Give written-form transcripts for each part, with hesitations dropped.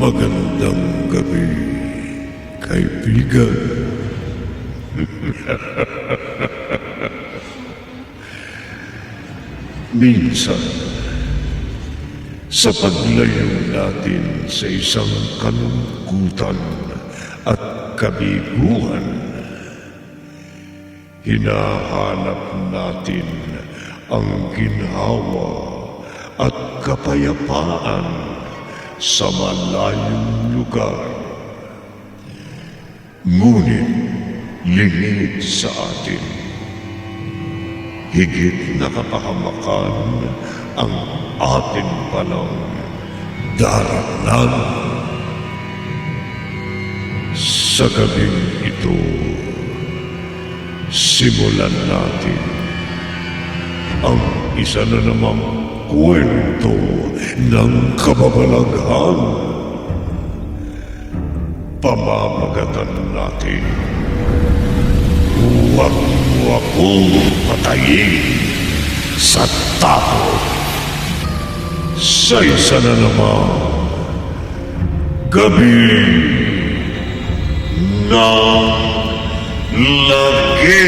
Magandang gabi, kaibigan. Minsan, sa paglayo natin sa isang kalungkutan at kabiguan, hinahanap natin ang ginhawa at kapayapaan sa malayong lugar. Ngunit lingid sa atin, higit na kapahamakan ang atin palang daraanan. Sa gabing ito, simulan natin ang isa na namang kwento ng kababalaghan. Pamamagatan natin, huwag mo akong patayin sa takot. Sa isa na namang gabi ng lagi.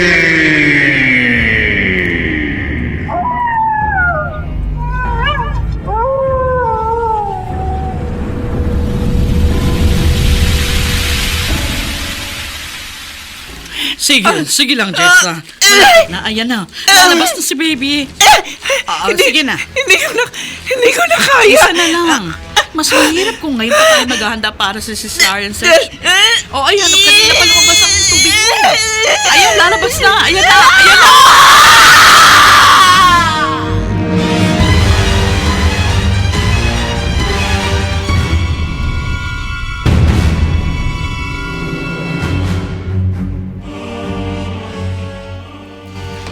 Sige lang, Jessa. Ayan na. Lalabas na si baby. Sige na. Hindi ko na kaya. Isa na lang. Mas mahirap kung ngayon pa tayo maghahanda para sa cesarean section. Ayan. Kanina pa lumabas ang tubig mo. Ayan, lalabas na. Ayan na.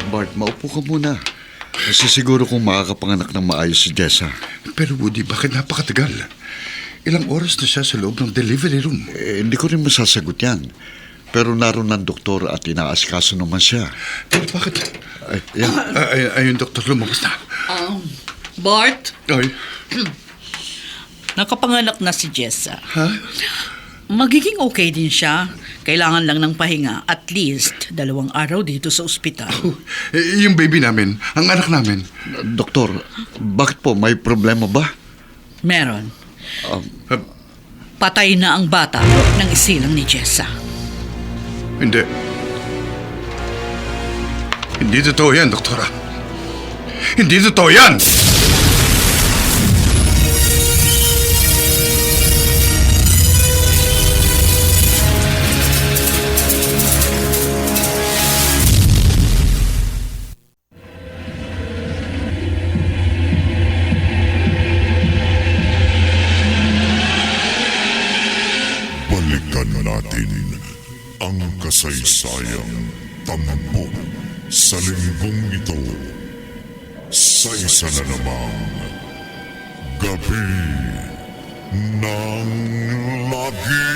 Bart, maupo ka muna. Kasi siguro kung makakapanganak ng maayos si Jessa. Pero Woody, bakit napakatagal? Ilang oras na siya sa loob ng delivery room. Hindi ko rin masasagot yan. Pero naroon ng doktor at inaasikaso naman siya. Pero bakit? Yan. Ayun, doktor, lumabas na. Bart, Ay, nakapanganak na si Jessa. ha? Magiging okay din siya. Kailangan lang ng pahinga at least 2 araw dito sa ospital. Yung baby namin, ang anak namin. Doktor, bakit po? May problema ba? Meron. Uh, Patay na ang bata ng isilang ni Jessa. Hindi. Hindi totoo yan, doktora. Hindi totoo yan! Balikan natin ang kasaysayang tampok sa linggong ito sa isa na namang gabi ng lagi.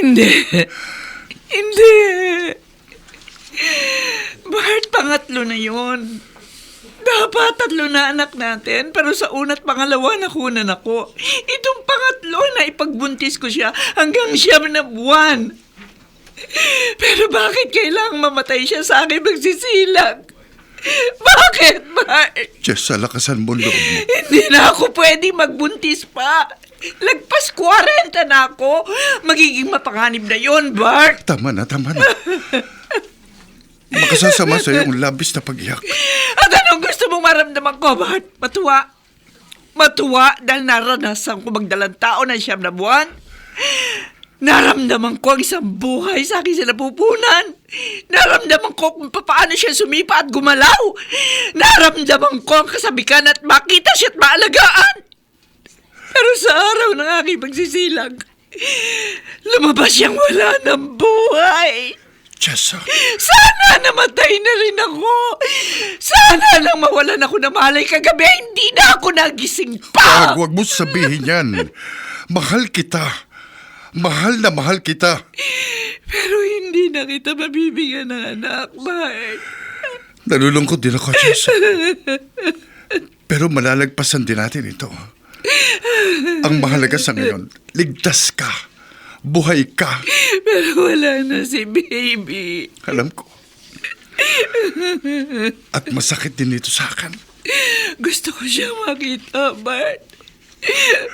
Hindi. Bart, pangatlo na yon. Dapat 3 na anak natin, pero sa una't pangalawa nakunan ako. Itong pangatlo na ipagbuntis ko siya hanggang 9 na buwan. Pero bakit kailangang mamatay siya sa akin magsisilang? Bakit, Bart? Jessa, lakasan mo loob mo. Hindi na ako pwedeng magbuntis pa. Lagpas 40 na ako. Magiging mapanganib na yon, Bart. Tama na. Makasasama sa yung labis na pag-iyak. At anong gusto mong maramdaman ko, Bart? Matuwa? Matuwa dahil naranasan ko magdalang tao ng 9 na buwan? Naramdaman ko ang isang buhay sa akin sa napupunan. Naramdaman ko kung paano siya sumipa at gumalaw. Naramdaman ko ang kasabikan at makita siya at maalagaan. Pero sa araw ng aking pagsisilang, lumabas siyang wala ng buhay. Jessa. Sana namatay na rin ako. Sana lang mawalan ako na malay kagabi. Hindi na ako nagising pa. Huwag mo sabihin yan. Mahal kita. Mahal na mahal kita. Pero hindi na kita mabibigyan ng anak, Bart. Nalulungkot din ako, Jessa. Pero malalagpasan din natin ito. Ang mahalaga sa ngayon, ligtas ka. Buhay ka. Pero wala na si baby. Alam ko. At masakit din ito sa akin. Gusto ko siya makita, Bart.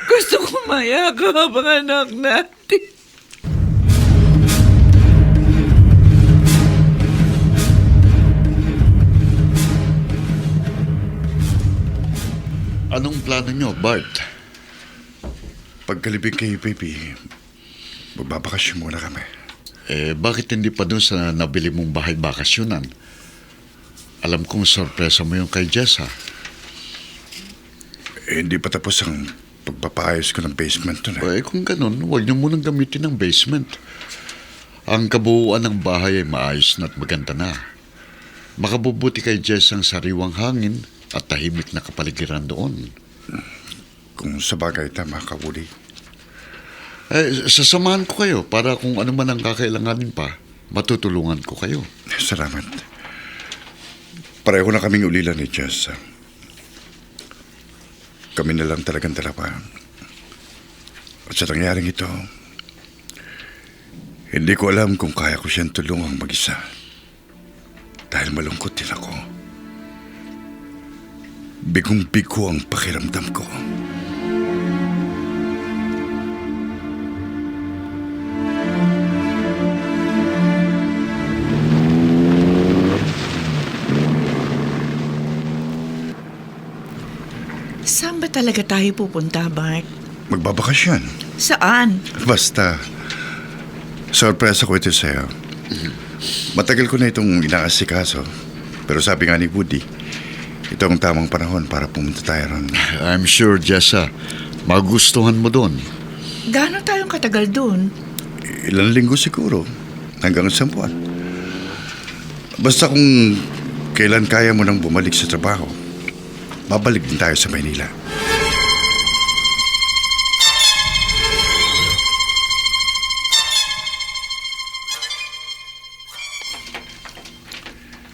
Gusto ko mayakap ang anak natin. Anong plano nyo, Bart? Pagkalibig kay baby, magbabakasyon muna kami. Bakit hindi pa dun sa nabili mong bahay bakasyonan? Alam kong sorpresa mo yung kay Jessa. Hindi pa tapos ang pagpapaayos ko ng basement doon. Kung ganun, huwag niyo munang gamitin ng basement. Ang kabuuan ng bahay ay maayos na at maganda na. Makabubuti kay Jessa ang sariwang hangin at tahimik na kapaligiran doon. Kung sa bagay tama ka, Woody. Sasamahan ko kayo para kung ano man ang kakailanganin pa, matutulungan ko kayo. Salamat. Pareho na kaming ulila ni Jess. Kami na lang talagang dalawa. At sa nangyaring ito, hindi ko alam kung kaya ko siyang tulungang mag-isa. Dahil malungkot din ako. Bigong-bigo ang pakiramdam ko. Saan ba talaga tayo pupunta, Bart? Magbabakasyon. Saan? Basta, sorpresa ko ito sa'yo. Matagal ko na itong inaasikaso. Pero sabi nga ni Woody, ito ang tamang panahon para pumunta tayo ron. I'm sure, Jessa, magustuhan mo doon. Gaano tayong katagal doon? Ilang linggo siguro. Hanggang 1 buwan. Basta kung kailan kaya mo nang bumalik sa trabaho, babalik din tayo sa Maynila.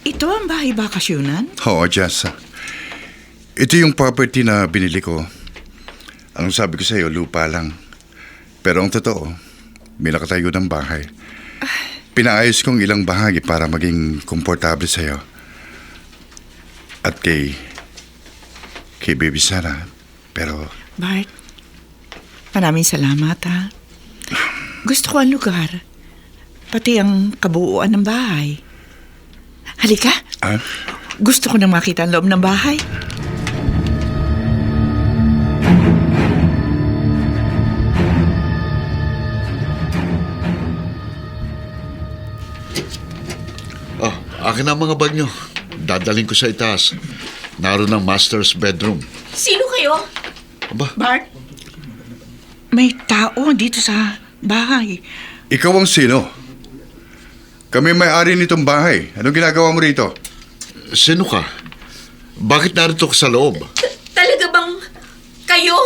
Ito ang bahay bakasyonan? Oo, Jessa. Ito yung property na binili ko. Ang sabi ko sa'yo, lupa lang. Pero ang totoo, may nakatayo ng bahay. Pinaayos kong ilang bahagi para maging komportable sa'yo. At kay Baby Sarah. Pero Bart, maraming salamat, ha. Gusto ko ang lugar. Pati ang kabuuan ng bahay. Halika. Gusto ko na makita ang loob ng bahay. Akin na ang mga bag nyo. Dadaling ko sa itaas. Naroon ang master's bedroom. Sino kayo? Aba, Bart, may tao dito sa bahay. ikaw ang sino? Kami may-ari nitong bahay. Anong ginagawa mo rito? sino ka? Bakit narito ka sa loob? Talaga bang kayo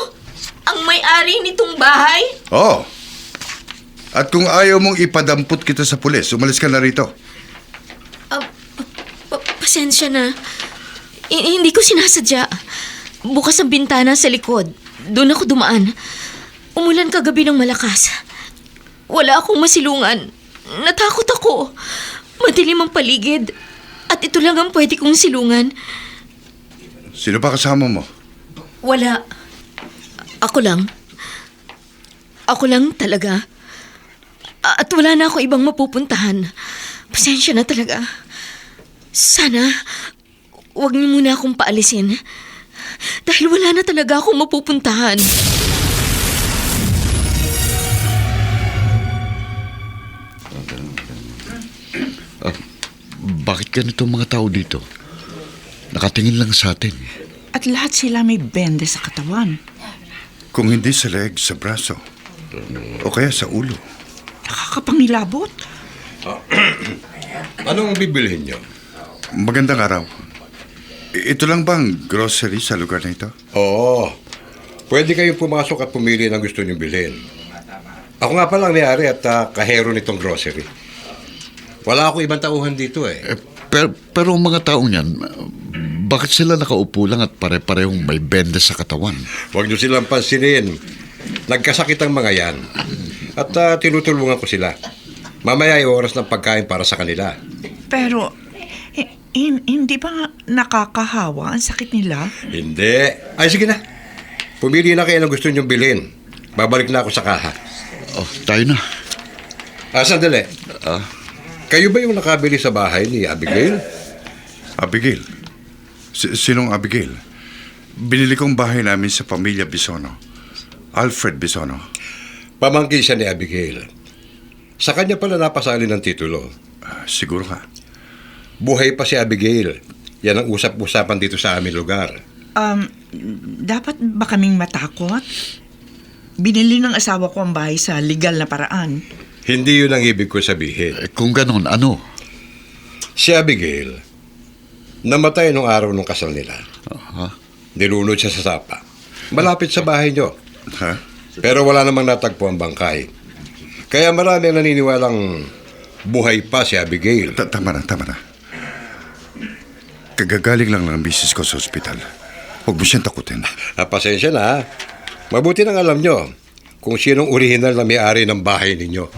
ang may-ari nitong bahay? Oo. At kung ayaw mong ipadampot kita sa pulis, umalis ka na rito. Pasensya na. Hindi ko sinasadya. Bukas ang bintana sa likod. Doon ako dumaan. Umulan kagabi ng malakas. Wala akong masilungan. Natakot ako. Madilim ang paligid. At ito lang ang pwede kong silungan. Sino pa kasama mo? Wala. Ako lang. Ako lang talaga. At wala na ako ibang mapupuntahan. Pasensya na talaga. Sana, huwag niyo muna akong paalisin. Dahil wala na talaga akong mapupuntahan. Bakit ganito ang mga tao dito? Nakatingin lang sa atin. At lahat sila may bende sa katawan. Kung hindi sa leg, sa braso. O kaya sa ulo. Nakakapangilabot. Anong bibilhin niyo? Magandang araw. Ito lang bang grocery sa lugar na ito? Oo. Pwede kayong pumasok at pumili ng gusto niyong bilhin. Ako nga palang ni-ari at kahero nitong grocery. Wala ako ibang tauhan dito eh. Pero ang mga taong yan, bakit sila nakaupo lang at pare-parehong may benda sa katawan? Huwag niyo silang pansinin. Nagkasakit ang mga yan. At tinutulungan ko sila. Mamaya ay oras ng pagkain para sa kanila. Pero, hindi ba nakakahawa ang sakit nila? Hindi. Ay, sige na. Pumili na kayo ng gusto niyong bilhin. Babalik na ako sa kaha. Oh, tayo na. Sandali. Kayo ba yung nakabili sa bahay ni Abigail? Abigail? Sinong Abigail? Binili kong bahay namin sa pamilya Bisono. Alfred Bisono. Pamangkin siya ni Abigail. Sa kanya pala napasali ng titulo. Siguro ka. Buhay pa si Abigail. Yan ang usap-usapan dito sa aming lugar. Dapat ba kaming matakot? Binili ng asawa ko ang bahay sa legal na paraan. Hindi yun ang ibig ko sabihin. Kung ganon, ano? Si Abigail, namatay nung araw ng kasal nila. Nilunod siya sa sapa. Malapit sa bahay niyo. Ha? Pero wala namang natagpo ang bangkay. Kaya marami ang naniniwalang buhay pa si Abigail. Tama na. Kagagaling lang ng misis ko sa ospital. Huwag mo siyang takutin. Pasensya na, ha? Mabuti nang alam nyo kung sinong orihinal na may-ari ng bahay ninyo.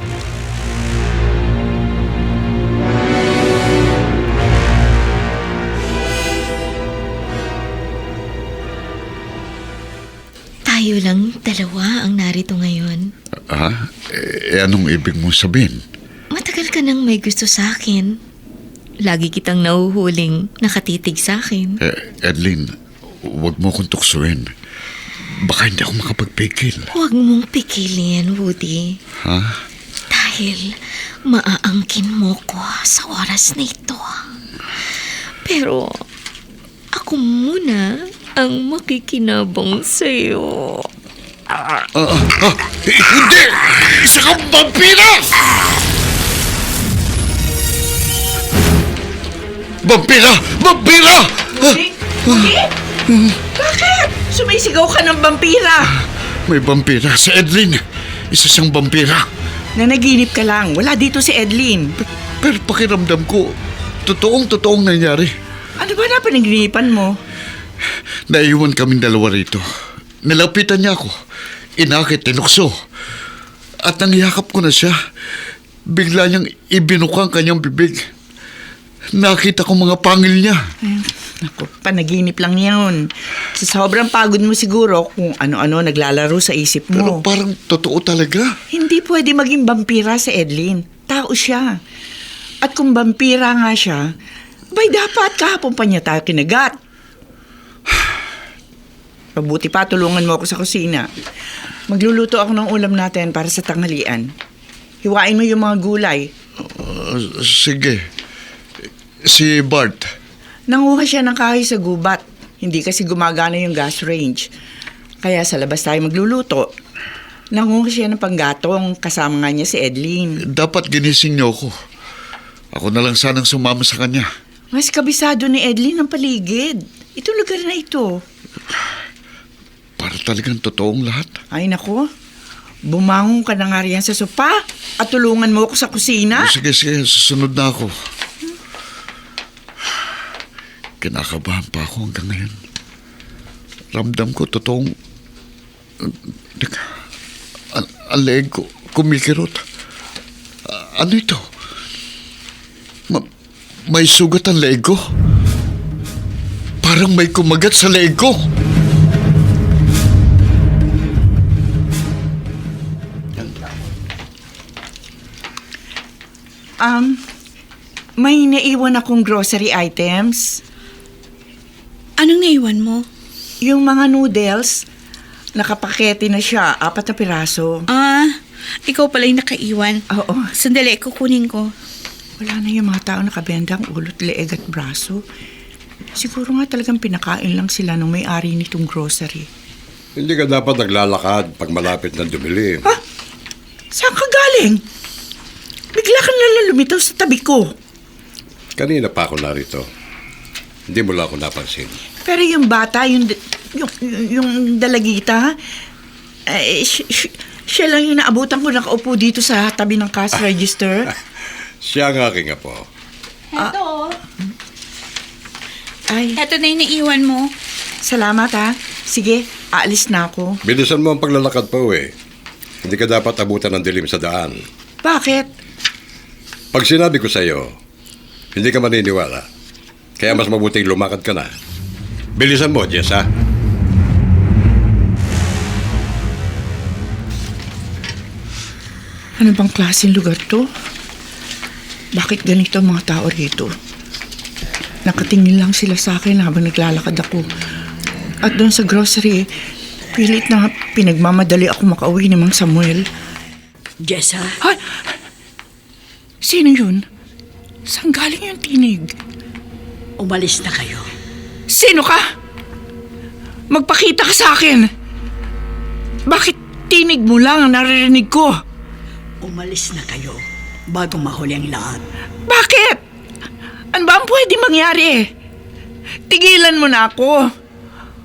Tayo lang dalawa ang narito ngayon. Anong ibig mong sabihin? Matagal ka nang may gusto sa akin. Lagi kitang nahuhuling nakatitig sa akin. Edlin, huwag mo akong tuksuin. Baka hindi ako makapagpigil. Huwag mong pikilin, Woody. Ha? Dahil maaangkin mo ko sa oras na ito. Pero ako muna ang makikinabang sa'yo. Hindi! Isa kang vampira! Vampira! Vampira! Bakit? Sumisigaw ka ng vampira. May vampira si Edlin. Isa siyang vampira. Nanaginip ka lang. Wala dito si Edlin. Pero pakiramdam ko, totoong nangyari. Ano ba na panaginipan mo? Naiwan kaming dalawa rito. Nilapitan niya ako. Inakit, tinukso. At nang yakap ko na siya, bigla niyang ibinuka ang kanyang bibig. Nakita ko mga pangil niya. Naku, panaginip lang yun. Sa sobrang pagod mo siguro kung ano-ano naglalaro sa isip Pero mo. parang totoo talaga. Hindi pwede maging vampira si Edlin. Tao siya. At kung vampira nga siya, bay dapat kahapon pa niya tayo kinagat. Mabuti pa, tulungan mo ako sa kusina. Magluluto ako ng ulam natin para sa tanghalian. Hiwain mo yung mga gulay. Sige. Si Bart. Nanguha siya ng kahoy sa gubat. Hindi kasi gumagana yung gas range. Kaya sa labas tayo magluluto. Nanguha siya ng panggatong kasama nga niya si Edlin. Dapat ginising niyo ako. Ako na lang sanang sumama sa kanya. Mas kabisado ni Edlin ang paligid. Ito lugar na ito. Para talagang totoong lahat. Ay nako, bumangon ka na nga riyan sa sopa at tulungan mo ako sa kusina. Sige, susunod na ako. Kinakabahan pa ako hanggang ngayon. Ramdam ko totoong... Ang leeg ko kumikirot. Ano ito? May sugat ang leeg ko. Parang may kumagat sa leeg ko. May naiwan akong grocery items. Anong naiwan mo? Yung mga noodles, nakapakete na siya, 4 na piraso. Ikaw pala yung nakaiwan. Oo. Sandali, kukunin ko. Wala na yung mga tao nakabenda ang ulot, leeg at braso. Siguro nga talagang pinakain lang sila nung may-ari nitong grocery. Hindi ka dapat naglalakad pag malapit na dumili. Ha? Saan ka galing? Bigla ka nalang lumitaw sa tabi ko. Kanina pa ako narito. Hindi mo lang ako napansin. Pero yung bata, yung dalagita, siya lang yung naabutan ko nakaupo dito sa tabi ng cash register. Siya ang aking apo. Eto. Ay, Eto na yung naiwan mo. salamat ha. Sige, aalis na ako. Bilisan mo ang paglalakad pa Hindi ka dapat abutan ng dilim sa daan. Bakit? Pag sinabi ko sa'yo, hindi ka maniniwala. Kaya mas mabuting lumakad ka na. Bilisan mo, Jess, ha? Ano bang klaseng lugar to? Bakit ganito ang mga tao rito? Nakatingin lang sila sa akin habang naglalakad ako. At doon sa grocery, pilit na pinagmamadali ako makauwi ni Mang Samuel. Jessa, Ay! Sino yun? Saan galing yung tinig? umalis na kayo. Sino ka? Magpakita ka sa akin! Bakit tinig mo lang ang naririnig ko? Umalis na kayo bago mahuli ang lahat. Bakit? Ano ba ang pwede mangyari? Tigilan mo na ako.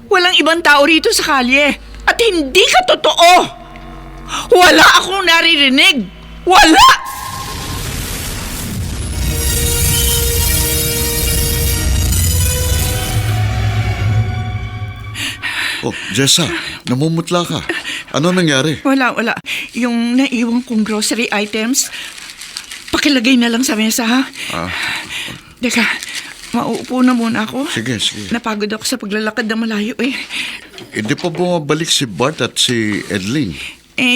Walang ibang tao rito sa kalye. At hindi ka totoo. Wala akong naririnig. Wala! Oh, Jessa, namumutla ka. Ano nangyari? Wala. Yung naiwan kong grocery items, pakilagay na lang sa mesa, ha? Teka, mauupo na muna ako. Sige. Napagod ako sa paglalakad na malayo eh. Hindi pa bumabalik si Bart at si Edling.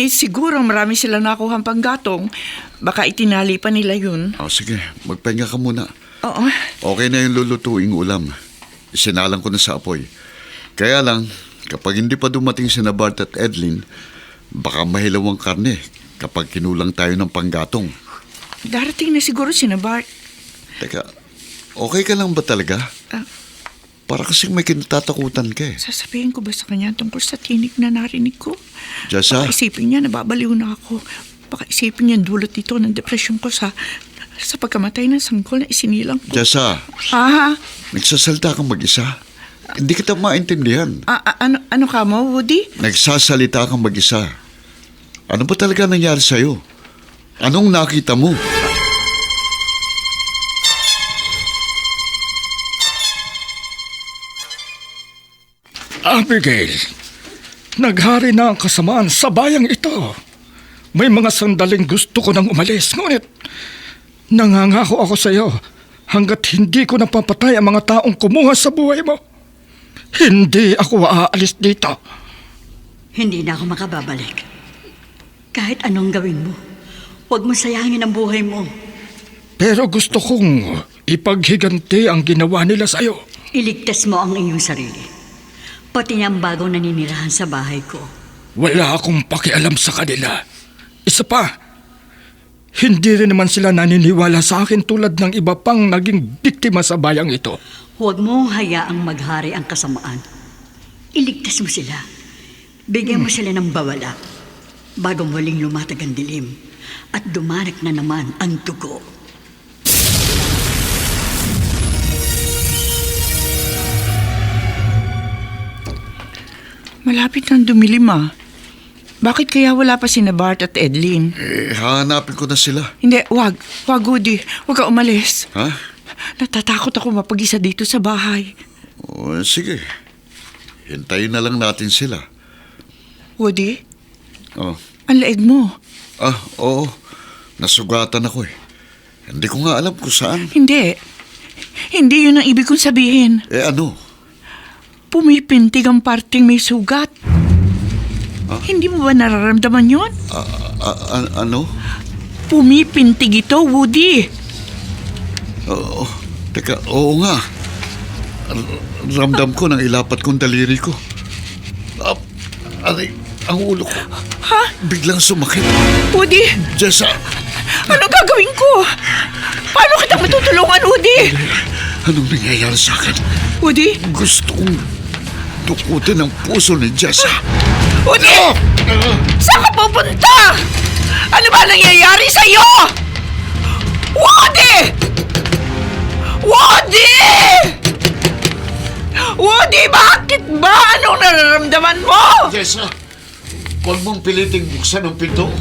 Siguro marami sila nakuhang panggatong. Baka itinali pa nila yun. Oh, sige, magpahinga ka muna. Oo. Okay na yung lulutuing ulam. Sinalang ko na sa apoy. Kaya lang, kapag hindi pa dumating si Bart at Edlin, baka mahilaw ang karne kapag kinulang tayo ng panggatong. Darating na siguro si Bart. Teka, okay ka lang ba talaga? Para kasing may kinatatakutan ka eh. Sasabihin ko ba sa kanya tungkol sa tinig na narinig ko? Jessa, Baka isipin niya nababaliw na ako. Baka isipin niya dulot dito ng depresyon ko sa pagkamatay ng sanggol na isinilang ko. Jessa, nagsasalita kang mag-isa. Hindi kita maintindihan. Ano ka mo, Woody? Nagsasalita kang mag-isa. Ano ba talaga nangyari sa'yo? Anong nakita mo? Abigail, naghari na ang kasamaan sa bayang ito. May mga sandaling gusto ko nang umalis, ngunit nangangako ako sa iyo hanggat hindi ko napapatay ang mga taong kumuha sa buhay mo. Hindi ako aalis dito. Hindi na ako makababalik. Kahit anong gawin mo, huwag mo sayangin ang buhay mo. Pero gusto kong ipaghiganti ang ginawa nila sa iyo. Iligtas mo ang iyong sarili. Pati ang bagong naninirahan sa bahay ko. Wala akong pakialam sa kanila. Isa pa, hindi rin naman sila naniniwala sa akin tulad ng iba pang naging biktima sa bayang ito. Huwag mo hayaang maghari ang kasamaan. Iligtas mo sila. Bigyan mo sila ng bawala bago muling lumatag ang dilim at dumanak na naman ang dugo. Malapit nang dumilim Bakit kaya wala pa si Bart at Edlin? Hahanapin ko na sila. Hindi, wag, Woody. Huwag ka umalis. Ha? Natatakot ako mapag-isa dito sa bahay. Oh, sige. Hintayin na lang natin sila. Woody, Oh. ang leeg mo. Oo. Nasugatan ako eh. Hindi ko nga alam kung saan. Hindi yun ang ibig kong sabihin. Ano? Pumipintig ang parting may sugat. Hindi mo ba nararamdaman yun? Ano? Pumipintig ito, Woody. Oo. Teka, oo nga. Ramdam ko nang ilapat kong daliri ko. Aray, ang ulo ko. Ha? Biglang sumakit. Woody, Jessa! anong gagawin ko? Paano kita matutulungan, Woody? Anong nangyayari sa akin? Woody? Gusto kong dukutin ang puso ni Jessa. Woody! Saan ka pupunta? Ano ba nangyayari sa'yo? Woody! Woody! Woody, bakit ba? Anong nararamdaman mo? Jessa, huwag mong piliting buksan ang pinto.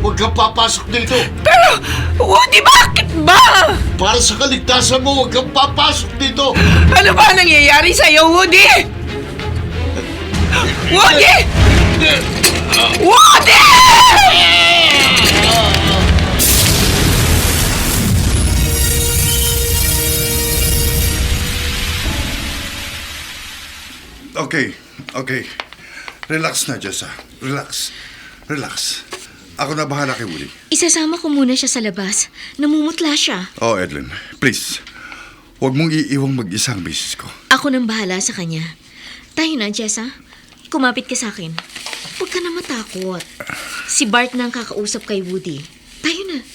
Huwag kang papasok dito. Pero, Woody, bakit ba? Para sa kaligtasan mo, huwag kang papasok dito. Ano ba nangyayari sa'yo, Woody? Woody! Woody! Okay. Relax na, Jessa. Relax. Ako na bahala kay Woody. Isasama ko muna siya sa labas. Namumutla siya. Oh, Edlin, please. Huwag mong iiwang mag-isa ang misis ko. Ako nang bahala sa kanya. Tayo na, Jessa. Kumapit ka sa akin. Huwag ka na matakot. Si Bart na ang kakausap kay Woody. Tayo na.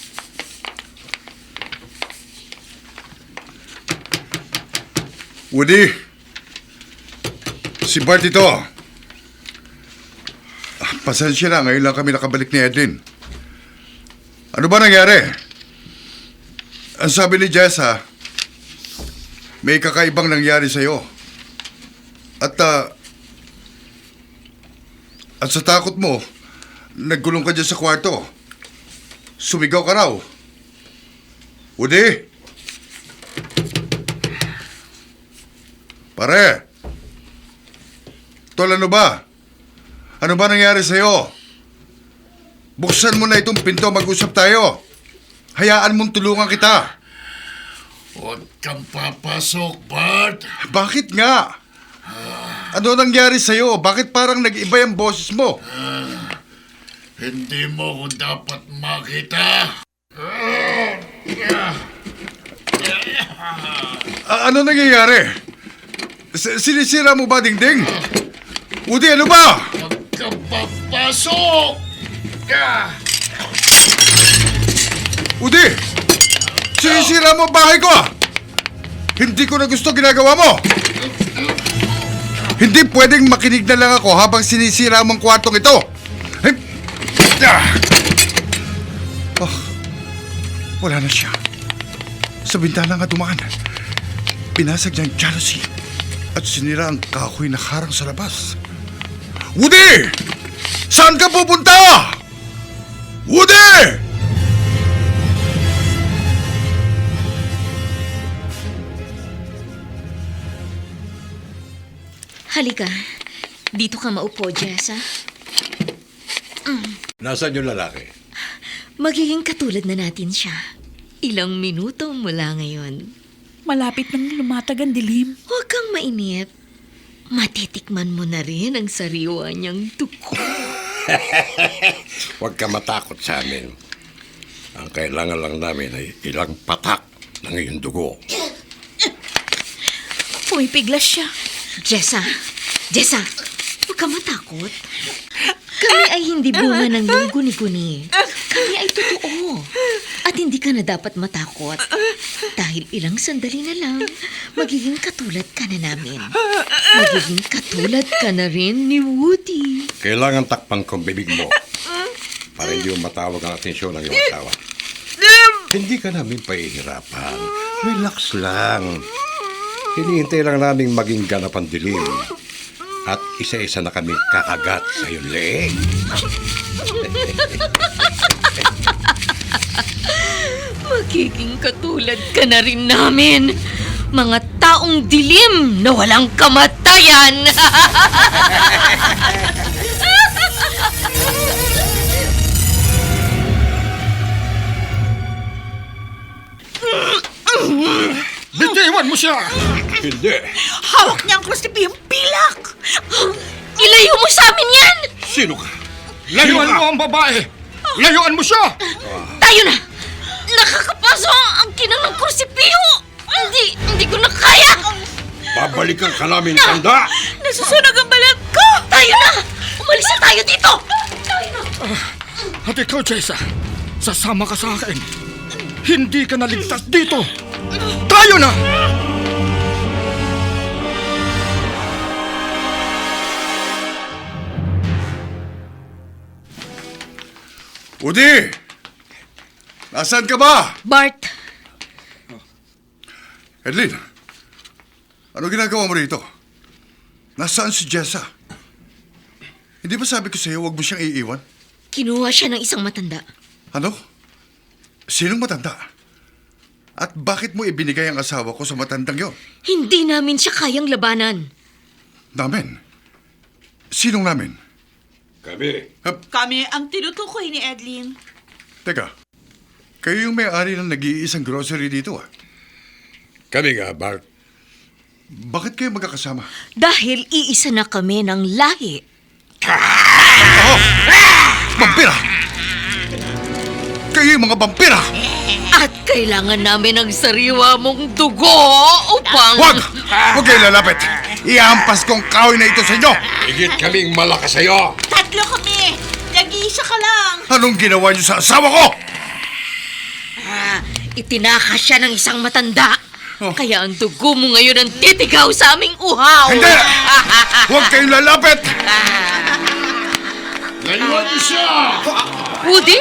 Woody! Si Bart ito. Pasensya na, ngayon lang kami nakabalik ni Edlin. Ano ba nangyari? Ang sabi ni Jessa, may kakaibang nangyari sa'yo. At sa takot mo, nagkulong ka dyan sa kwarto. Sumigaw ka raw. Woody! Pare! Tol, ano ba? Ano ba nangyari sa'yo? Buksan mo na itong pinto, mag-usap tayo. Hayaan mong tulungan kita. Huwag kang papasok, Bart. Bakit nga? Ano nangyari sa'yo? Bakit parang nag-iba yung boses mo? Hindi mo ko dapat makita. Ano nangyayari? Sinisira mo ba, Dingding? Woody, ano ba? Huwag kang papasok! Woody! Sinisira mo ang bahay ko, ah! Hindi ko na gusto ginagawa mo! Hindi pwedeng makinig na lang ako habang sinisira mo ang kwartong ito! Wala na siya. Sa bintana nga dumaan. Pinasag niya ang jealousy at sinira ang kahoy na harang sa labas. Woody! Saan ka pupunta? Woody! Halika. Dito ka maupo, Jessa. Nasaan yung lalaki? Magiging katulad na natin siya. Ilang minuto mula ngayon. Malapit nang lumatag ang dilim. Huwag kang mainip. Matitikman mo na rin ang sariwa niyang dugo. Huwag ka matakot sa amin. Ang kailangan lang namin ay ilang patak ng iyong dugo. Pumipiglas siya. Jessa, huwag ka matakot. Kami ay hindi bunga ng iyong guni-guni. Kami ay totoo. At hindi ka na dapat matakot. Dahil ilang sandali na lang, magiging katulad ka na namin. Magiging katulad ka na rin ni Woody. Kailangan takpan kong bibig mo para hindi mo matawag ang atensyon ng iyong asawa. Hindi ka namin pahihirapan. Relax lang. Hinihintay lang namin maging ganap ang dilim. At isa-isa na kami kakagat sa iyong leeg. Magiging katulad ka na rin namin. Mga taong dilim na walang kamatayan. Bitiwan mo siya! Hindi. Hawak niya ang krustipiyang pilak! Ilayo mo sa amin yan! Sino ka? Layuan mo ang babae! Layuan mo siya! Tayo na! Nakakapaso ang kinang kursipiho! Hindi ko na kaya! Babalikan ka namin, tanda! Nasusunog ang balat ko! Tayo na! Umalis na tayo dito! Tayo na! At ikaw, Jessa, sasama ka sa akin. Hindi ka naligtas dito! Tayo na! Woody! Nasaan ka ba? Bart, Edlin, ano ginagawa mo rito? Nasaan si Jessa? Hindi ba sabi ko sa'yo huwag mo siyang iiwan? kinuha siya ng isang matanda. Ano? Sinong matanda? At bakit mo ibinigay ang asawa ko sa matandang yon? Hindi namin siya kayang labanan. Namin? Sinong namin? Kami. Kami ang tinutukoy ni Edlin. Teka, kayo yung may-ari ng nag-iisang grocery dito ah. Kami nga, Bart. Bakit kayo magkakasama? Dahil iisa na kami ng lahi. Vampira! Kayo yung mga vampira! At kailangan namin ng sariwa mong dugo upang... Huwag! Huwag kayo lalapit! Iampas kong kahoy na ito sa inyo! Higit kaming malakas sa'yo. Tatlo kami! Nag-iisa ka lang! Anong ginawa niyo sa asawa ko? Itinakas siya ng isang matanda. Oh. Kaya ang dugo mo ngayon ang titigaw sa aming uhaw. Hindi! Huwag kayong lalapit! Layuan niyo siya! Woody?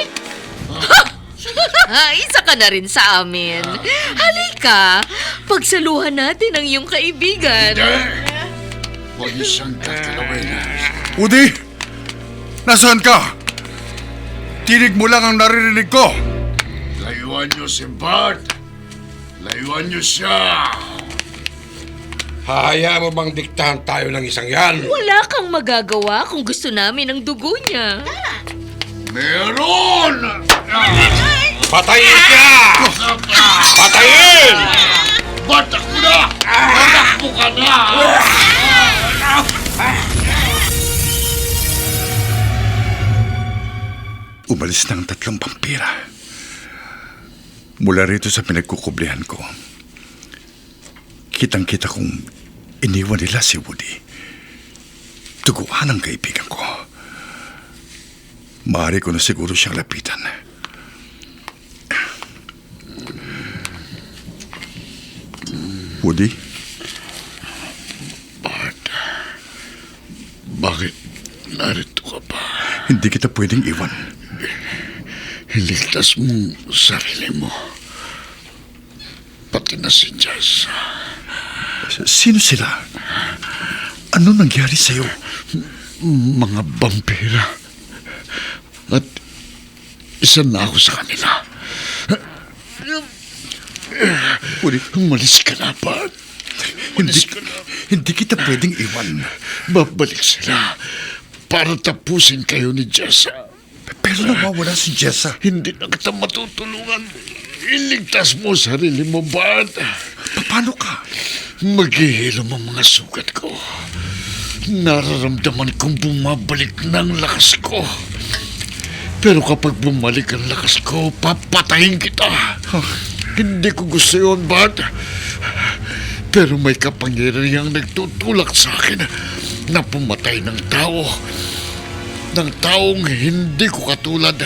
Isa ka na rin sa amin. Halika, pagsaluhan natin ang iyong kaibigan. Huwag niyo siyang tatalawin. Woody! Nasaan ka? Tinig mo lang ang naririnig ko. Layuan niyo si Bart. Layuan niyo siya. Hayaan mo bang diktahan tayo ng isang yan? Wala kang magagawa kung gusto namin ang dugo niya. Meron! Patayin ka! Patayin! Batak mo na! Batak mo ka na! Umalis na ang tatlong vampira. Mula rito sa pinagkukublihan ko, kitang-kita kong iniwan nila si Woody. Tuguan ang kaibigan ko. Maaari ko na siguro siyang lapitan. Woody? Bart, bakit narito ka pa? Hindi kita pwedeng iwan. Iligtas mo sarili mo. Pati na si Jess. Sino sila? Ano nangyari sa'yo? Mga vampira. At isa na ako sa kanila. Woody, Umalis ka na, Bart. hindi kita pwedeng iwan. Babalik sila para tapusin kayo ni Jess. Pero nawawala si Jessa. Hindi na kita matutulungan. Iligtas mo sarili mo, Bart. Paano ka? Maghihilom ang mga sugat ko. Nararamdaman kong bumabalik ng lakas ko. Pero kapag bumalik ang lakas ko, papatayin kita. Hindi ko gusto yun, Bart. Pero may kapangyarihang nagtutulak sa akin na pumatay ng tao. Ng taong hindi ko katulad.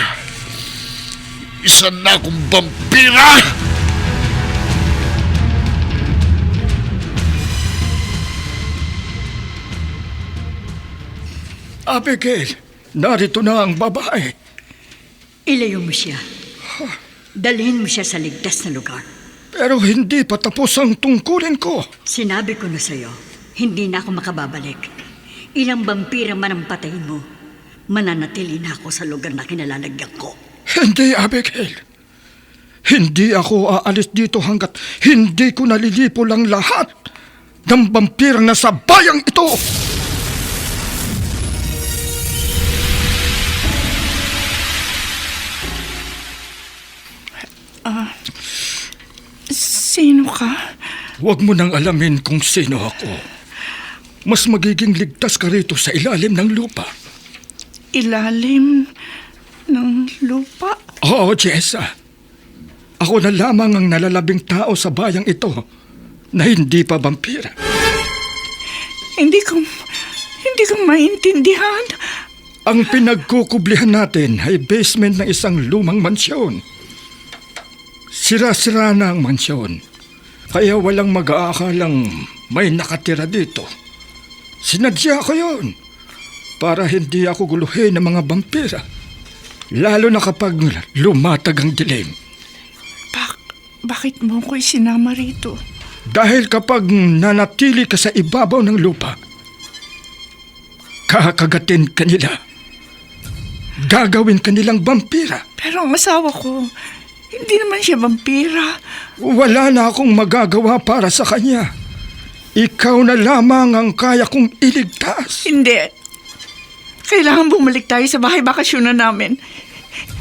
Isa na akong vampira! Abigail, narito na ang babae. Ilayo mo siya. Dalhin mo siya sa ligtas na lugar. Pero hindi pa tapos ang tungkulin ko. Sinabi ko na sa'yo, hindi na ako makababalik. Ilang vampira man ang patayin mo, mananatili na ako sa lugar na kinalalagyan ko. Hindi, Abigail. Hindi ako aalis dito hanggat hindi ko nalilipo lang lahat ng vampirang nasa bayang ito. Sino ka? Huwag mo nang alamin kung sino ako. Mas magiging ligtas ka rito sa ilalim ng lupa. Ilalim ng lupa? Oo, Jessa. Ako na lamang ang nalalabing tao sa bayang ito na hindi pa vampira. Hindi ko maintindihan. Ang pinagkukublihan natin ay basement ng isang lumang mansyon. Sira-sira na ang mansyon, kaya walang mag-aakalang may nakatira dito. Sinadya ko yun para hindi ako guluhin ng mga vampira, lalo na kapag lumatag ang dilim. Bakit mo ko isinama rito? Dahil kapag nanatili ka sa ibabaw ng lupa, kakagatin ka nila. gagawin kanilang vampira. Pero ang asawa ko, hindi naman siya vampira. Wala na akong magagawa para sa kanya. Ikaw na lamang ang kaya kong iligtas. Hindi. Kailangan bumalik tayo sa bahay bakasyonan namin.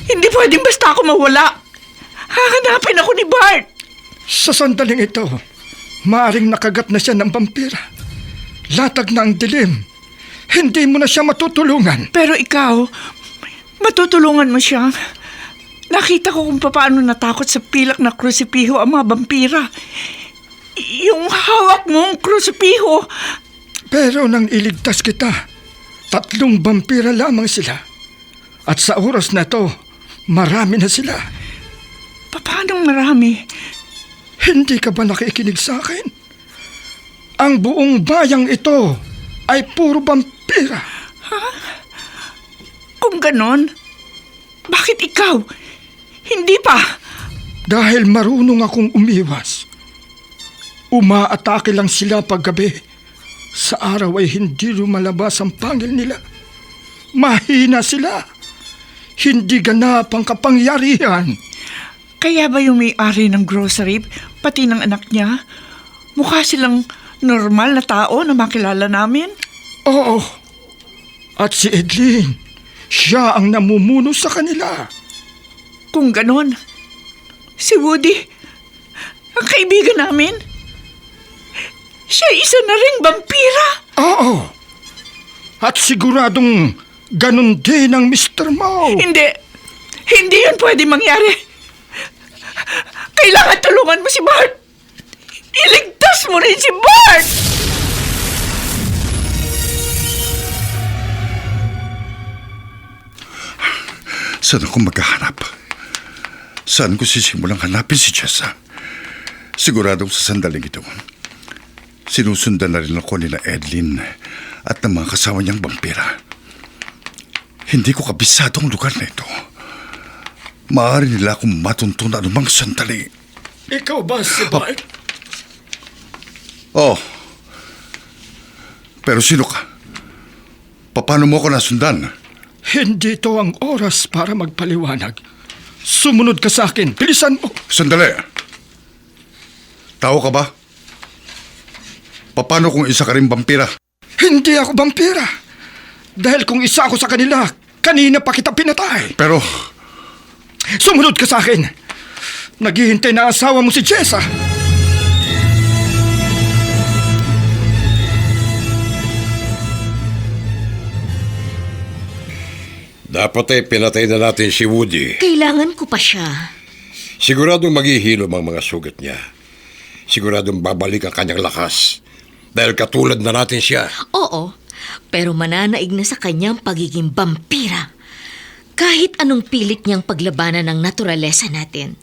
Hindi pwedeng basta ako mawala. Hahanapin ako ni Bart. Sa sandaling ito, maaring nakagat na siya ng vampira. Latag na ang dilim. Hindi mo na siya matutulungan. Pero ikaw, matutulungan mo siya. Nakita ko kung paano natakot sa pilak na krusipiho ang mga vampira. Yung hawak mong krusipiho. Pero nang iligtas kita, 3 vampira lamang sila. At sa oras na to, marami na sila. Paano marami? Hindi ka ba nakikinig sa akin? Ang buong bayang ito ay puro vampira. Kung ganon, bakit ikaw? Hindi pa. Dahil marunong akong umiwas. Umaatake lang sila paggabi. Sa araw ay hindi lumalabas ang pangil nila. Mahina sila. Hindi ganap ang kapangyarihan. Kaya ba yung may-ari ng grocery, pati ng anak niya, mukha silang normal na tao na makilala namin? Oo. At si Edlin, siya ang namumuno sa kanila. Kung ganon, si Woody, ang kaibigan namin, siya isa na ring vampira. Oo. At siguradong ganun din ang Mr. Mao. Hindi yun pwede mangyari. Kailangan tulungan mo si Bart. Iligtas mo rin si Bart. Saan ako maghahanap? Saan ko sisimulang hanapin si Jessa? Siguradong sa sandaling ito, sinusundan na rin ako nila Edlin at ng mga kasama niyang vampira. Hindi ko kabisado ang lugar na ito. Maaari nila akong matuntun anumang sandali. Ikaw ba si Bart? Oh. Pero sino ka? Paano mo ako nasundan? Hindi ito ang oras para magpaliwanag. Sumunod ka sa akin. Bilisan mo. Sandali. Tao ka ba? Paano kung isa ka rin vampira? Hindi ako vampira. Dahil kung isa ako sa kanila, kanina pa kita pinatay. Pero sumunod ka sa akin. Naghihintay na asawa mo si Jessa. Dapat ay pinatay na natin si Woody. Kailangan ko pa siya. Siguradong maghihilom ang mga sugat niya. Siguradong babalik ang kanyang lakas. Dahil katulad na natin siya. Oo, pero mananaig na sa kanyang pagiging vampira. Kahit anong pilit niyang paglabanan ng naturalesa natin,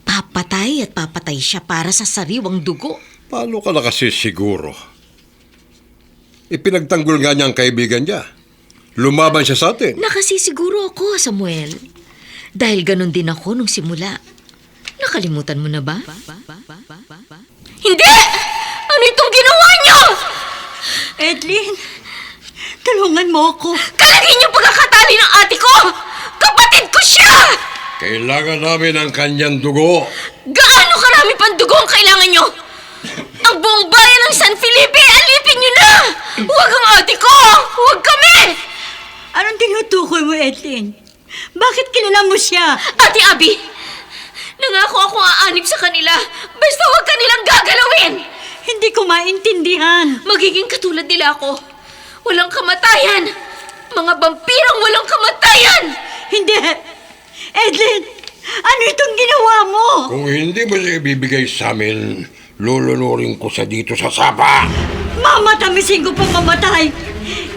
papatay at papatay siya para sa sariwang dugo. Paano ka na kasi siguro? Ipinagtanggol nga niya ang kaibigan niya. Lumaban siya sa atin. Nakasisiguro ako, Samuel. Dahil ganun din ako nung simula. Nakalimutan mo na ba? Hindi! Ano itong ginawa niyo? Edlin, tulungan mo ako. Kalagin yung pagkakatali ng ate ko! Kapatid ko siya! Kailangan namin ang kanyang dugo. Gaano karami pang dugo ang kailangan nyo? Ang buong bayan ng San Felipe, alipin nyo na! Huwag ang ate ko! Huwag kami! Anong tinutukoy mo, Edlin? Bakit kilala mo siya? Ate Abby, nangako ako aanib sa kanila. Basta huwag kanilang gagalawin! Hindi ko maintindihan. Magiging katulad nila ako. Walang kamatayan. Mga vampirang walang kamatayan! Hindi! Edlin, ano itong ginawa mo? Kung hindi mo siya ibibigay sa amin, lulunurin ko siya dito sa sapa. Mamatamisin ko pang mamatay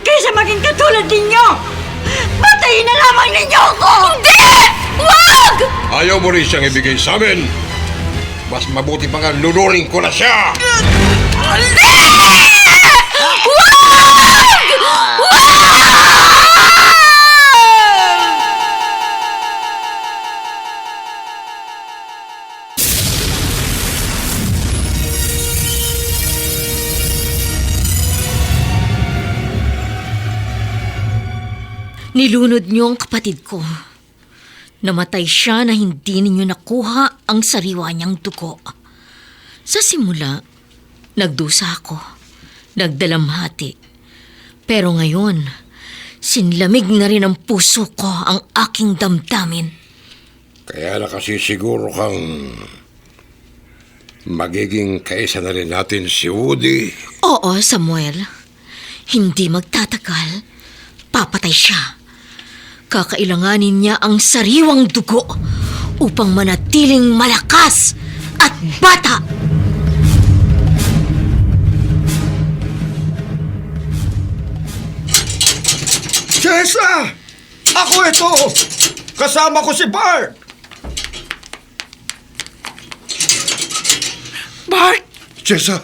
kaysa maging katulad ninyo! Patayin na lamang ninyo ako! Hindi! Huwag! Ayaw mo rin siyang ibigay sa amin. Mas mabuti pa nga lunurin ko na siya. Hindi! Huwag! Nilunod niyo ang kapatid ko. Namatay siya na hindi ninyo nakuha ang sariwa niyang dugo. Sa simula, nagdusa ako, nagdalamhati. Pero ngayon, sinlamig na rin ang puso ko ang aking damdamin. Kaya na kasi siguro kang magiging kaisa na rin natin si Woody. Oo, Samuel. Hindi magtatagal. Papatay siya. Kakailanganin niya ang sariwang dugo upang manatiling malakas at bata. Jessa! Ako ito! Kasama ko si Bart! Bart! Jessa,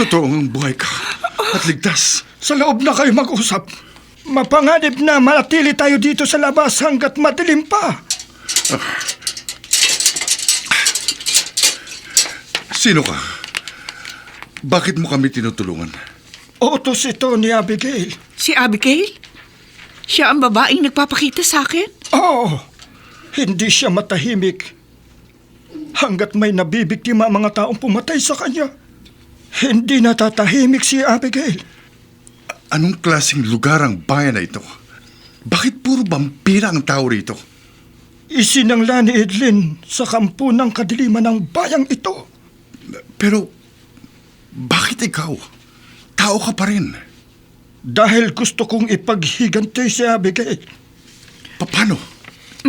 totoong buhay ka at ligtas. Sa loob na kayo mag-usap. Mapanganib na manatili tayo dito sa labas hanggat madilim pa. Sino ka? Bakit mo kami tinutulungan? Utos ito ni Abigail. Si Abigail? Siya ang babaeng nagpapakita sa akin? Oo, hindi siya matahimik. Hanggat may nabibiktima ang mga taong pumatay sa kanya, hindi natatahimik si Abigail. Anong klaseng lugar ang bayan na ito? Bakit puro vampira ang tao rito? Isinangla ni Edlin sa kampo ng kadiliman ng bayang ito. Pero, bakit ikaw? Tao ka pa rin. Dahil gusto kong ipaghiganti si Abigail. Paano?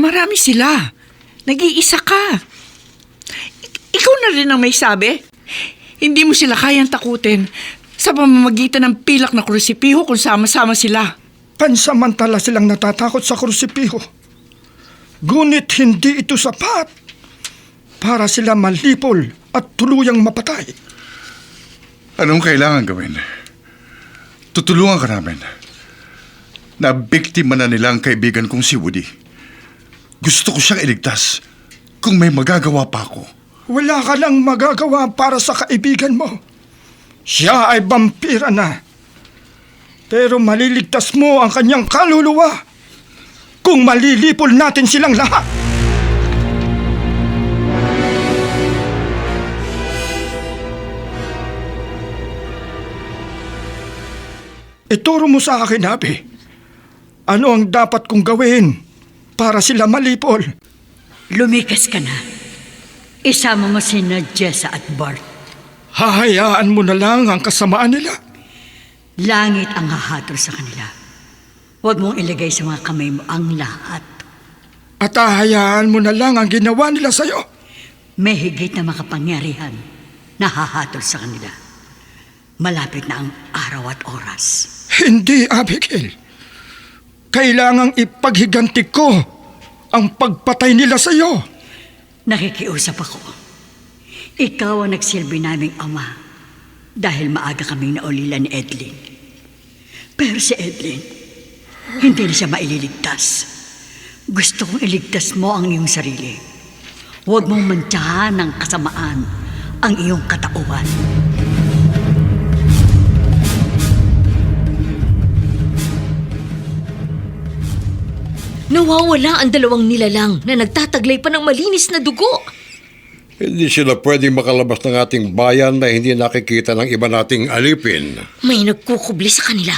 Marami sila. Nag-iisa ka. Ikaw na rin ang may sabi. Hindi mo sila kayang takutin sa pamamagitan ng pilak na krusipiho kung sama-sama sila. Pansamantala silang natatakot sa krusipiho. Ngunit hindi ito sapat para sila malipol at tuluyang mapatay. Anong kailangan gawin? Tutulungan ka namin. Nabiktima na nila ang kaibigan kong si Woody. Gusto ko siyang iligtas kung may magagawa pa ako. Wala ka lang magagawa para sa kaibigan mo. Siya ay vampira na. Pero maliligtas mo ang kanyang kaluluwa kung malilipol natin silang lahat. Ituro mo sa akin, Abi. Ano ang dapat kong gawin para sila malipol? Lumikas ka na. Isama mo sina Jessa at Bart. Hahayaan mo na lang ang kasamaan nila. Langit ang hahatol sa kanila. Huwag mong ilagay sa mga kamay mo ang lahat. At hahayaan mo na lang ang ginawa nila sa'yo. May higit na makapangyarihan na hahatol sa kanila. Malapit na ang araw at oras. Hindi, Abigail. Kailangang ipaghiganti ko ang pagpatay nila sa'yo. Nakikiusap ako. Ikaw ang nagsilbi naming ama dahil maaga kaming naulila ni Edlin. Pero si Edlin, hindi na siya maililigtas. Gusto kong iligtas mo ang iyong sarili. Huwag mong mantsahan ng kasamaan ang iyong katauhan. Nawawala ang dalawang nilalang na nagtataglay pa ng malinis na dugo. Hindi sila pwedeng makalabas ng ating bayan na hindi nakikita ng iba nating alipin. May nagkukubli sa kanila.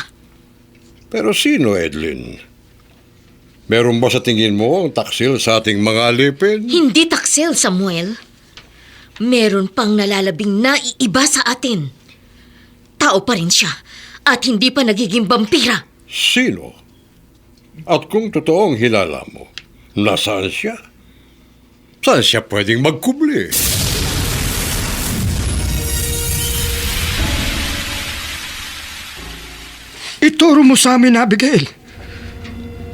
Pero sino, Edlin? Meron ba sa tingin mo ang taksil sa ating mga alipin? Hindi taksil, Samuel. Meron pang nalalabing naiiba sa atin. Tao pa rin siya at hindi pa nagiging vampira. Sino? At kung totoong hilala mo, nasaan siya? Saan siya pwedeng magkubli? Ituro mo sa amin, Abigail.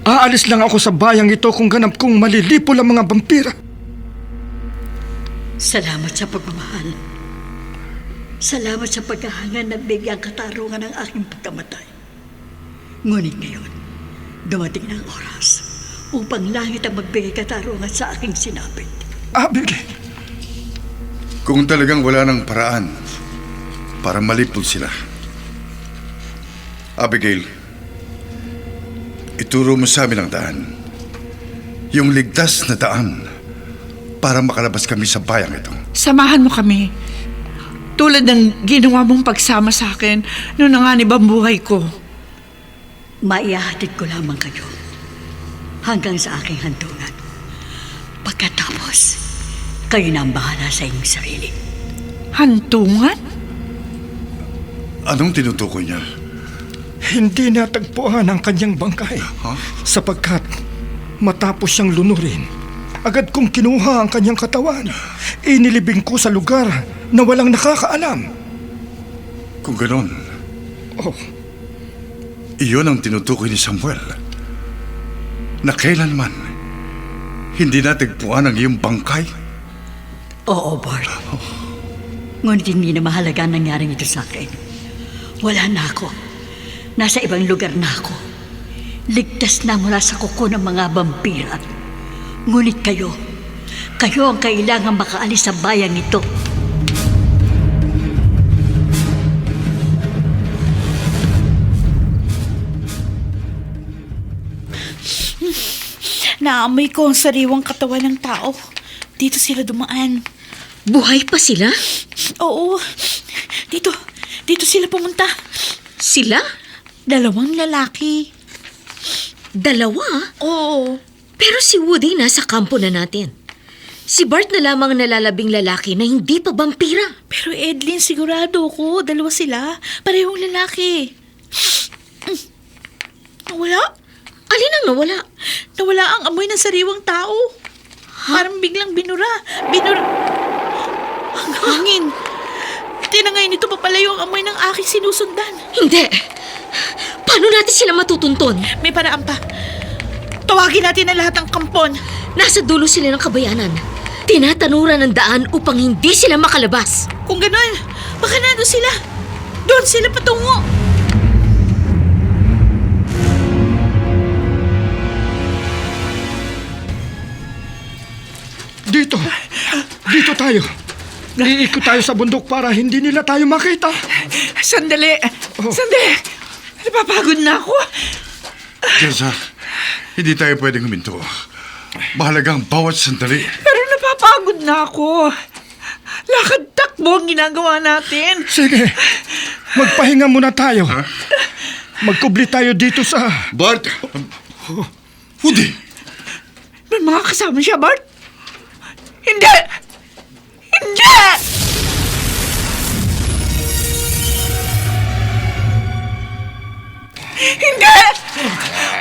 Aalis lang ako sa bayang ito kung ganap kong malilipol ang mga vampira. Salamat sa pagmamahal. Salamat sa paghahanga na bigyang katarungan ng aking pagkamatay. Ngunit ngayon, dumating na ang oras upang langit ang magbigay katarungan sa aking sinapit. Abigail. Kung talagang wala ng paraan para malipol sila. Abigail, Ituro mo sa amin ang daan. Yung ligtas na daan para makalabas kami sa bayang ito. Samahan mo kami. Tulad ng ginawa mong pagsama sa akin noong nanganib ang buhay ko. Maihahatid ko lamang kayo hanggang sa aking handungan. Pagkatapos, kayo na ang bahala sa inyong sarili. Hantungan? Anong tinutukoy niya? Hindi natagpuan ang kanyang bangkay. Sapagkat matapos siyang lunurin, agad kong kinuha ang kanyang katawan. Inilibing ko sa lugar na walang nakakaalam. Kung ganon, Oh, iyon ang tinutukoy ni Samuel. Na kailanman hindi natagpuan ang iyong bangkay. Oo, Bart. Ngunit hindi na mahalaga ang nangyaring ito sa akin. Wala na ako. Nasa ibang lugar na ako. Ligtas na mula sa kuko ng mga vampira. Ngunit kayo ang kailangan makaalis sa bayang ito. Naamoy ko ang sariwang katawan ng tao. Dito sila dumaan. Buhay pa sila? Oo. Dito sila pumunta. Sila? 2 lalaki. 2? Oo. Pero si Woody nasa kampo na natin. Si Bart na lamang ang nalalabing lalaki na hindi pa vampira. Pero Edlin, sigurado ko. 2 sila. Parehong lalaki. Nawala? Alin ang nawala? Nawala ang amoy ng sariwang tao. Parang biglang binura. Ang hangin. Tinangay nito papalayo ang amoy ng aking sinusundan. Hindi. Paano natin sila matutunton? May paraan pa. Tawagin natin ang lahat ng kampon. Nasa dulo sila ng kabayanan. Tinatanuran ng daan upang hindi sila makalabas. Kung ganun, baka nandun sila. Doon sila patungo. Dito tayo. Iikot tayo sa bundok para hindi nila tayo makita. Sandali. Sandali. Napapagod na ako. Jessa, hindi tayo pwedeng huminto. Mahalaga ang bawat sandali. Pero napapagod na ako. Lakad-takbo ang ginagawa natin. Sige, magpahinga muna tayo. Magkubli tayo dito sa... Bart! Woody! May mga kasama siya, Bart? Hindi! Hindi! Hindi!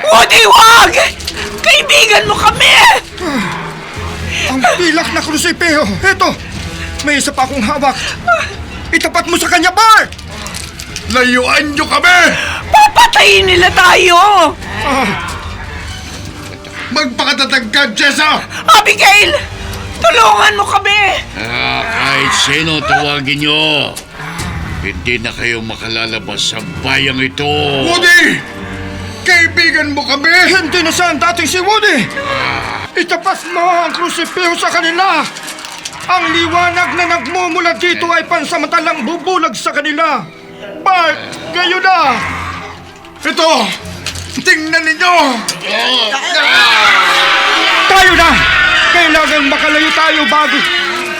Woody, wag! Kaibigan mo kami! Ang pilak na krusipeo. Eto, may isa pa akong hawak. Itapat mo sa kanya, Bart! Layuan niyo kami! Papatayin nila tayo! Magpakatatag ka, Jessa! Abigail! Tulungan mo kami! Kahit sino tawagin nyo, hindi na kayo makalalabas sa bayang ito. Woody! Kaibigan mo kami! Hindi na siya ang dating si Woody! Itapat mo ang krusipeo sa kanila! Ang liwanag na nagmumula dito ay pansamantalang bubulag sa kanila! Bart, kayo na! Ito! Tingnan ninyo! Tayo na! Kailangan makalayo tayo bago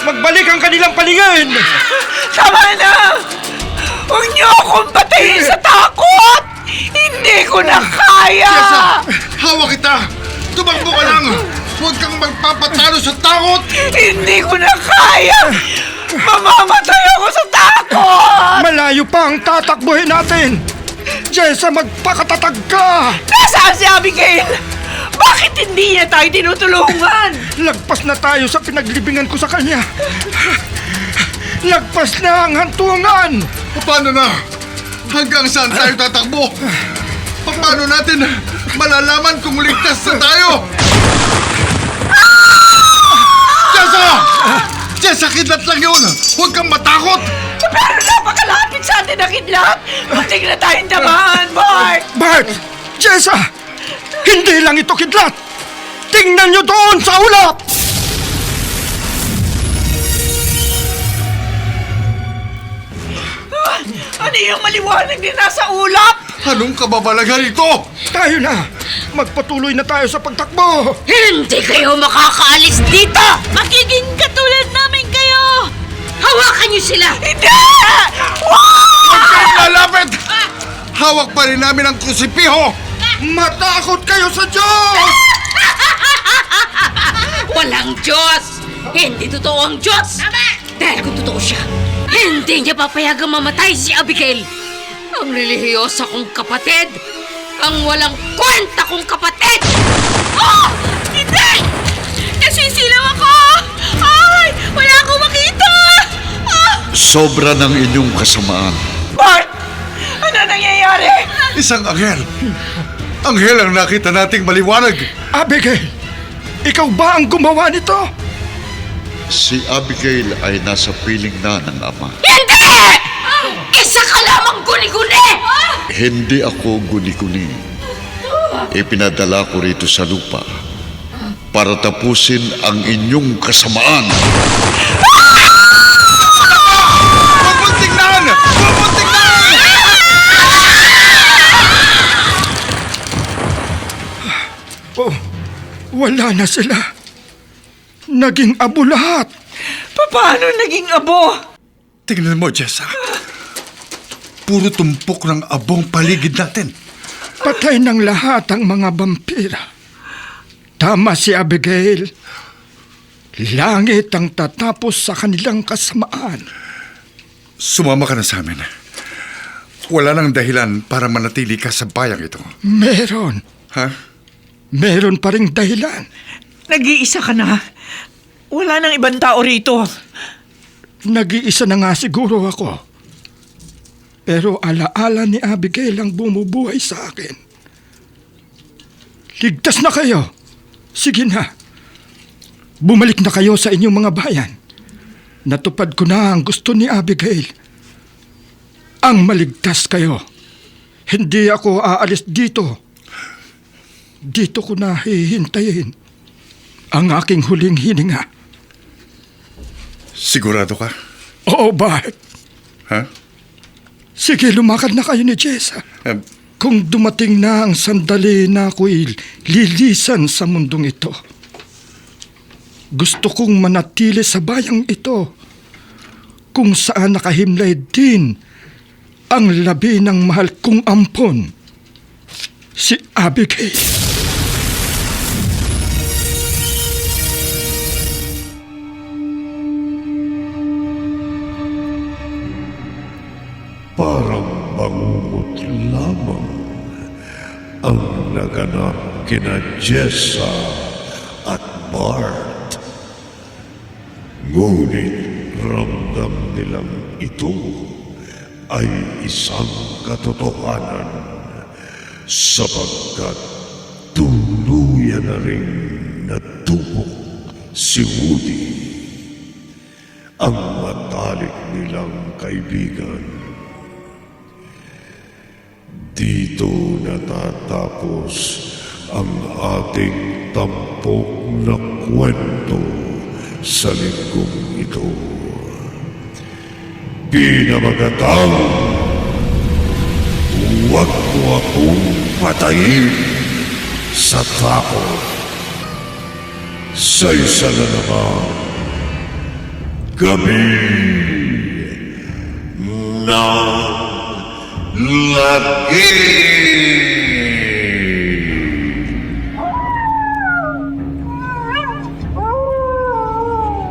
magbalik ang kanilang palingin! Tama na! Huwag niyo akong patayin sa takot! Hindi ko na kaya! Jessa! Hawak kita! Tumakbo ka lang! Huwag kang magpapatalo sa takot! Hindi ko na kaya! Mamamatay ako sa takot! Malayo pa ang tatakbuhin natin! Jessa, magpakatatag ka! Nasaan si Abigail? Bakit hindi niya tayo tinutulungan? Lagpas na tayo sa pinaglibingan ko sa kanya. Lagpas na ang hantungan! Paano na? Hanggang saan tayo tatakbo? Paano natin malalaman kung ligtas na tayo? Jessa! Jessa, kidlat lang yun! Huwag kang matakot! Pero napakalapit sa atin na kidlat! Muntik na tayong damahan, Bart! Bart! Jessa! Hindi lang ito kidlat! Tingnan nyo doon sa ulap! Ano yung maliwanag din nasa ulap? Anong kababalagan ito? Tayo na! Magpatuloy na tayo sa pagtakbo! Hindi kayo makakaalis dito! Magiging katulad namin kayo! Hawakan niyo sila! Hindi! Huwag kayong lalapit! Hawak pa rin namin ang krusipiho! Matakot kayo sa Diyos! Walang Diyos! Hindi totoo ang Diyos! Dahil kung totoo siya, hindi niya papayagang mamatay si Abigail! Ang relihiyosa kong kapatid! Ang walang kwenta kong kapatid! Oh! Hindi! Nasisilaw ako! Ay! Wala akong makita! Ah! Sobra ng inyong kasamaan. Bart! Ano nangyayari? Isang anghel! Anghel ang nakita nating maliwanag! Abigail! Ikaw ba ang gumawa nito? Si Abigail ay nasa piling na ng ama. Hindi! Isa ka lamang guni-guni! Hindi ako guni-guni. Ipinadala ko rito sa lupa para tapusin ang inyong kasamaan. Huwag mong tingnan! Huwag mong tingnan! Oh, wala na sila. Naging abo lahat. Paano naging abo? Tingnan mo, Jessa. Puro tumpok ng abong paligid natin. Patay ng lahat ang mga vampira. Tama si Abigail. Langit ang tatapos sa kanilang kasamaan. Sumama ka na sa amin. Wala nang dahilan para manatili ka sa bayang ito. Meron. Ha? Meron pa ring dahilan. Nag-iisa ka na. Wala nang ibang tao rito. Nag-iisa na nga siguro ako. Pero alaala ni Abigail ang bumubuhay sa akin. Ligtas na kayo. Sige na. Bumalik na kayo sa inyong mga bayan. Natupad ko na ang gusto ni Abigail. Ang maligtas kayo. Hindi ako aalis dito. Dito ko na hihintayin ang aking huling hininga. Sigurado ka? Oo, Bart. Ha? Sige, lumakad na kayo ni Jessa. Kung dumating na ang sandali na ako'y lilisan sa mundong ito, gusto kong manatili sa bayang ito kung saan nakahimlay din ang labi ng mahal kong ampon, si Abigail. Parang bangungot lamang ang naganap kina Jessa at Bart. Ngunit ramdam nilang ito ay isang katotohanan sapagkat tuluyan na rin natubok si Woody, ang matalik nilang kaibigan. Dito natatapos ang ating tampok na kwento sa linggong ito. Pinamagatang, huwag mo akong patayin sa takot. Sa isa na naman, gabi ng lagi.